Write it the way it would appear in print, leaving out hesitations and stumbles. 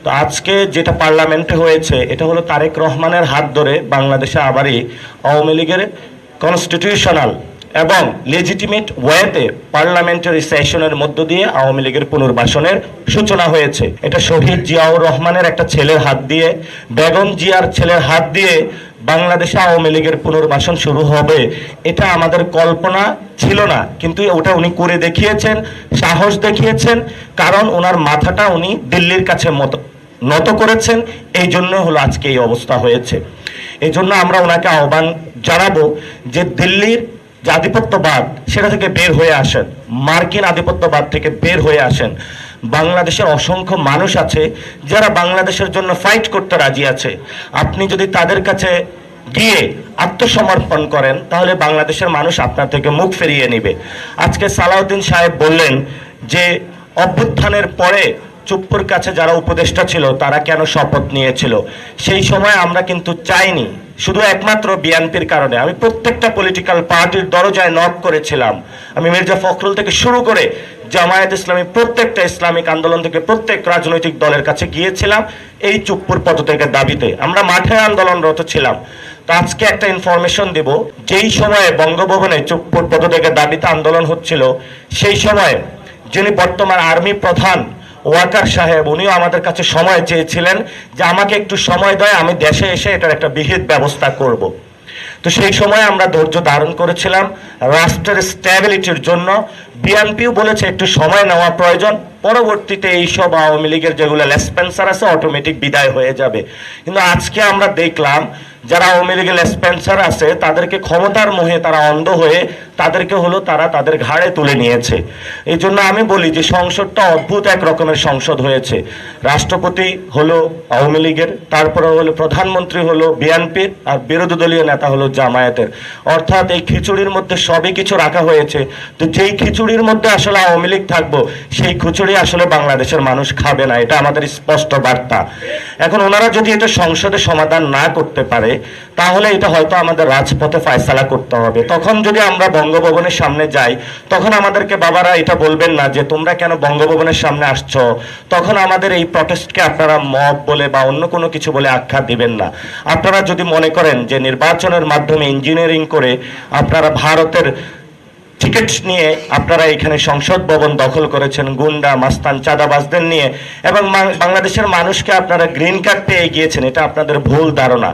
তো আজকে যেটা পার্লামেন্টে হয়েছে এটা হলো তারেক রহমানের হাত ধরে বাংলাদেশে আবারই আওয়ামী লীগের কনস্টিটিউশনাল এবং লেজিটিমেট ওয়েতে পার্লামেন্টারি সেশনের মধ্য দিয়ে আওয়ামী লীগের পুনর্বাসনের সূচনা হয়েছে। এটা শহীদ জিয়াউর রহমানের একটা ছেলের হাত দিয়ে, বেগম জিয়ার ছেলের হাত দিয়ে বাংলাদেশে আওয়ামী লীগের পুনর্বাসন শুরু হবে, এটা আমাদের কল্পনা ছিল না, কিন্তু ওটা উনি করে দেখিয়েছেন, সাহস দেখিয়েছেন, কারণ ওনার মাথাটা উনি দিল্লির কাছে নত করেছেন। এই জন্য হলো আজকে এই অবস্থা হয়েছে। এই জন্য আমরা ওনাকে আহ্বান জানাবো যে দিল্লির যে আধিপত্যবাদ সেটা থেকে বের হয়ে আসেন, মার্কিন আধিপত্যবাদ থেকে বের হয়ে আসেন। বাংলাদেশের অসংখ্য মানুষ আছে যারা বাংলাদেশের জন্য ফাইট করতে রাজি আছে। আপনি যদি তাদের কাছে গিয়ে আত্মসমর্পণ করেন তাহলে বাংলাদেশের মানুষ আপনার থেকে মুখ ফিরিয়ে নেবে। আজকে সালাউদ্দিন সাহেব বললেন যে অভ্যুত্থানের পরে চুপ্পুর কাছে যারা উপদেষ্টা ছিল তারা কেন শপথ নিয়েছিল। সেই সময় আমরা কিন্তু চাইনি, শুধু একমাত্র বিএনপির কারণে। আমি প্রত্যেকটা পলিটিক্যাল পার্টির দরজায় নক করেছিলাম। আমি মির্জা ফখরুল থেকে শুরু করে জামায়াত ইসলামী, প্রত্যেকটা ইসলামিক আন্দোলন থেকে প্রত্যেক রাজনৈতিক দলের কাছে গিয়েছিলাম এই চুপ্পুর পদত্যাগের দাবিতে। আমরা মাঠে আন্দোলনরত ছিলাম। তো আজকে একটা ইনফরমেশন দেব, যেই সময়ে বঙ্গভবনে চুপ্পুর পদত্যাগের দাবিতে আন্দোলন হচ্ছিল সেই সময় যিনি বর্তমান আর্মি প্রধান ওয়াকার সাহেব, উনিও আমাদের কাছে সময় চেয়েছিলেন যে আমাকে একটু সময় দেয়, আমি দেশে এসে এটার একটা বিহিত ব্যবস্থা করব। তো সেই সময় আমরা ধৈর্য ধারণ করেছিলাম রাষ্ট্রের স্ট্যাবিলিটির জন্য। বিএনপিও বলেছে একটু সময় নেওয়া প্রয়োজন, পরবর্তীতে এইসব আওয়ামী লীগের যেগুলো লেসপেন্সার আছে অটোমেটিক বিদায় হয়ে যাবে। কিন্তু আজকে আমরা দেখলাম যারা আওয়ামী লীগের লেসপেন্সার আছে তাদেরকে ক্ষমতার মোহে তারা অন্ধ হয়ে তাদেরকে হলো তারা তাদের ঘাড়ে তুলে নিয়েছে। এই জন্য আমি বলি যে সংসদটা অদ্ভুত এক রকমের সংসদ হয়েছে। রাষ্ট্রপতি হলো আওয়ামী লীগের, তারপরে হলো প্রধানমন্ত্রী হলো বিএনপির, আর বিরোধী দলীয় নেতা হলো জামায়াতের। অর্থাৎ এই খিচুড়ির মধ্যে সবই কিছু রাখা হয়েছে। তো যেই খিচুড়ির মধ্যে আসলে আওয়ামী লীগ থাকবো সেই খিচুড়ি আসলে বাংলাদেশের মানুষ খাবে না, এটা আমাদের স্পষ্ট বার্তা। এখন ওনারা যদি এটা সংসদে সমাধান না করতে পারে তাহলে এটা হয়তো আমাদের রাজপথে ফয়সালা করতে হবে। তখন যদি আমরা বঙ্গভবনের সামনে যাই তখন আমাদেরকে বাবারা এটা বলবেন না যে তোমরা কেন বঙ্গভবনের সামনে আসছো, তখন আমাদের এই প্রটেস্টকে আপনারা মব বলে বা অন্য কোনো কিছু বলে আখ্যা দিবেন না। আপনারা যদি মনে করেন যে নির্বাচনের মাধ্যমে ইঞ্জিনিয়ারিং করে আপনারা ভারতের টিকিট নিয়ে আপনারা এখানে সংসদ ভবন দখল করেছেন গুন্ডা মাস্তান চাঁদাবাজদের নিয়ে, এবং বাংলাদেশের মানুষকে আপনারা গ্রিন কার্ড পেয়ে গিয়েছেন, এটা আপনাদের ভুল ধারণা।